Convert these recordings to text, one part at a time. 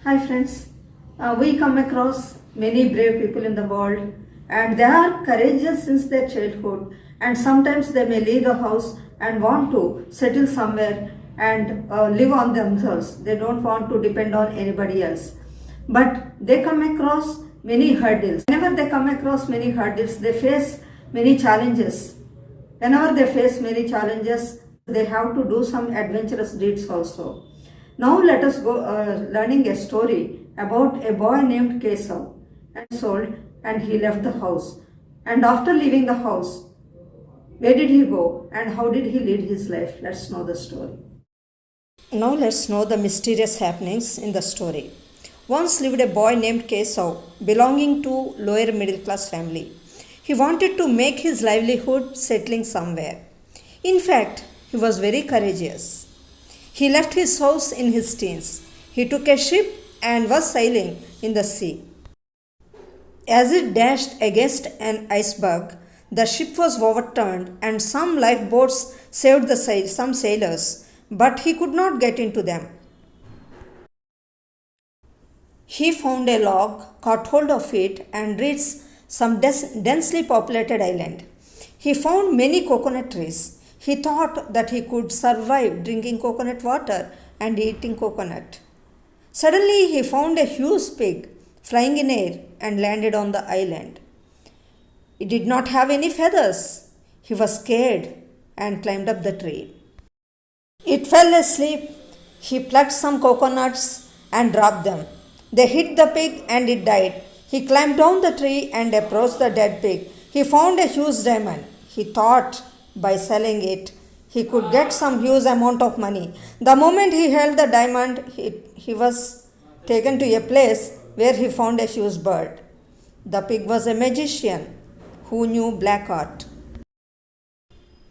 Hi friends, we come across many brave people in the world and they are courageous since their childhood, and sometimes they may leave the house and want to settle somewhere and live on themselves. They don't want to depend on anybody else. But they come across many hurdles. Whenever they come across many hurdles, they face many challenges. Whenever they face many challenges, they have to do some adventurous deeds also. Now let us go learning a story about a boy named Kesav and sold, and he left the house. And after leaving the house, where did he go and how did he lead his life? Let's know the story. Now let's know the mysterious happenings in the story. Once lived a boy named Kesav, belonging to lower middle class family. He wanted to make his livelihood settling somewhere. In fact, he was very courageous. He left his house in his teens. He took a ship and was sailing in the sea. As it dashed against an iceberg, the ship was overturned and some lifeboats saved some sailors, but he could not get into them. He found a log, caught hold of it, and reached some densely populated island. He found many coconut trees. He thought that he could survive drinking coconut water and eating coconut. Suddenly, he found a huge pig flying in air and landed on the island. It did not have any feathers. He was scared and climbed up the tree. It fell asleep. He plucked some coconuts and dropped them. They hit the pig and it died. He climbed down the tree and approached the dead pig. He found a huge diamond. He thought by selling it, he could get some huge amount of money. The moment he held the diamond, he was taken to a place where he found a huge bird. The pig was a magician who knew black art.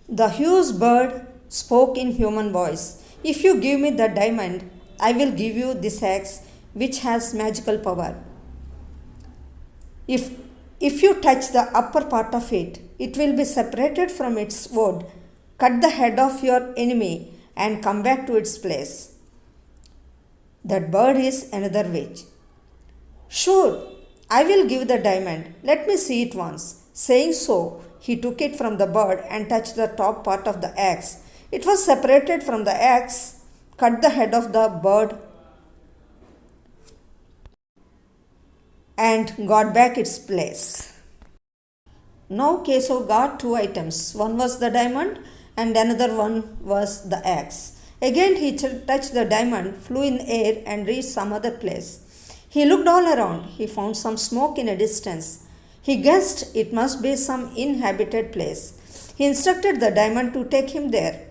The huge bird spoke in human voice. If you give me the diamond, I will give you this axe which has magical power. If you touch the upper part of it, it will be separated from its wood. Cut the head of your enemy and come back to its place. That bird is another witch. Sure, I will give the diamond. Let me see it once. Saying so, he took it from the bird and touched the top part of the axe. It was separated from the axe, cut the head of the bird, and got back its place. Now Kesav got two items. One was the diamond and another one was the axe. Again he touched the diamond, flew in air and reached some other place. He looked all around. He found some smoke in a distance. He guessed it must be some inhabited place. He instructed the diamond to take him there.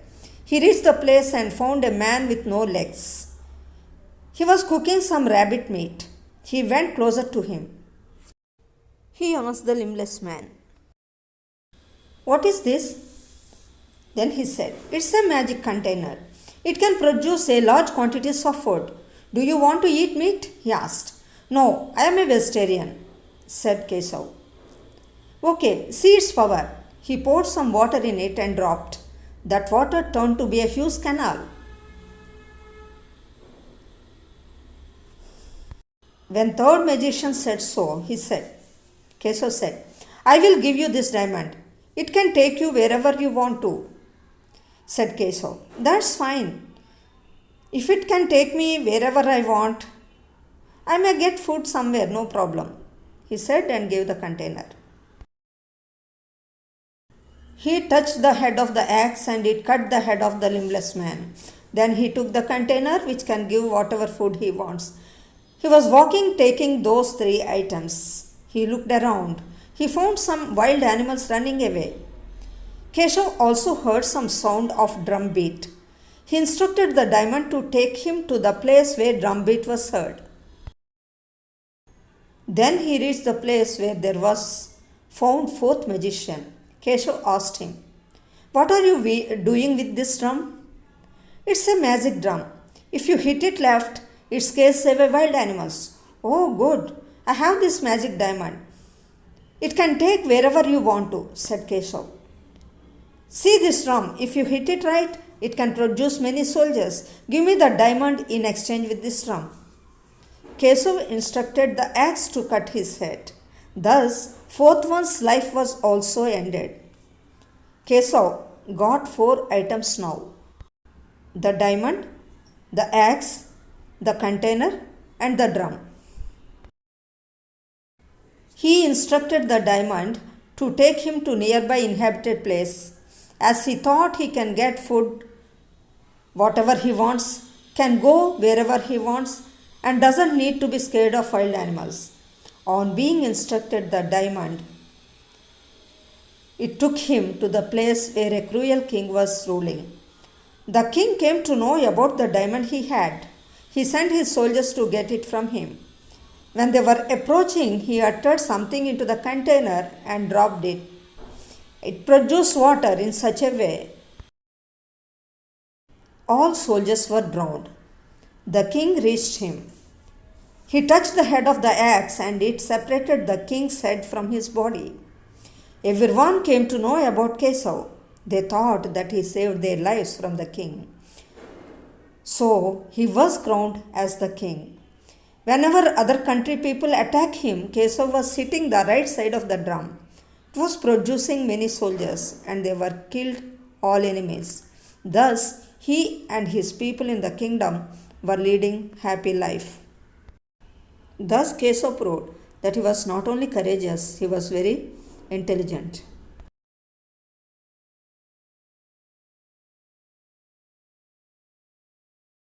He reached the place and found a man with no legs. He was cooking some rabbit meat. He went closer to him. He asked the limbless man, "What is this?" Then he said, "It's a magic container. It can produce a large quantities of food. Do you want to eat meat?" he asked. "No, I am a vegetarian," said Kesav. "Okay, see its power." He poured some water in it and dropped. That water turned to be a huge canal. When third magician said so, Kesav said, "I will give you this diamond. It can take you wherever you want to," said Kesav. "That's fine. If it can take me wherever I want, I may get food somewhere, no problem," he said and gave the container. He touched the head of the axe and it cut the head of the limbless man. Then he took the container which can give whatever food he wants. He was walking taking those three items. He looked around. He found some wild animals running away. Kesav also heard some sound of drum beat. He instructed the diamond to take him to the place where drum beat was heard. Then he reached the place where there was found fourth magician. Kesav asked him, "What are you doing with this drum?" "It's a magic drum. If you hit it left, it scares away wild animals." "Oh, good. I have this magic diamond. It can take wherever you want to," said Kesav. "See this drum. If you hit it right, it can produce many soldiers. Give me the diamond in exchange with this drum." Kesav instructed the axe to cut his head. Thus, fourth one's life was also ended. Kesav got 4 items now: the diamond, the axe, the container, and the drum. He instructed the diamond to take him to nearby inhabited place, as he thought he can get food whatever he wants, can go wherever he wants, and doesn't need to be scared of wild animals. On being instructed the diamond, it took him to the place where a cruel king was ruling. The king came to know about the diamond he had. He sent his soldiers to get it from him. When they were approaching, he uttered something into the container and dropped it. It produced water in such a way all soldiers were drowned. The king reached him. He touched the head of the axe and it separated the king's head from his body. Everyone came to know about Kesav. They thought that he saved their lives from the king. So he was crowned as the king. Whenever other country people attacked him, Kesav was sitting the right side of the drum. It was producing many soldiers and they were killed all enemies. Thus, he and his people in the kingdom were leading happy life. Thus Kesav proved that he was not only courageous, he was very intelligent.